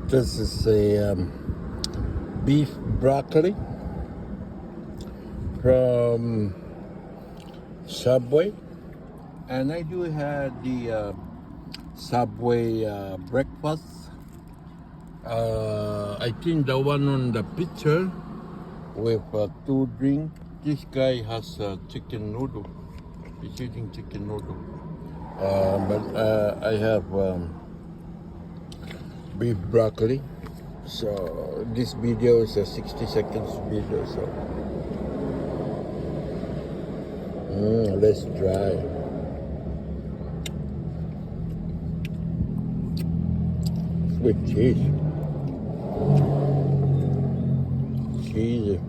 This is a beef broccoli from Subway, and I do have the Subway breakfast. I think the one on the picture with two drinks. This guy has chicken noodle. He's eating chicken noodle. But I have beef broccoli. So this video is a 60 seconds video. So let's try. With cheese. Cheesy.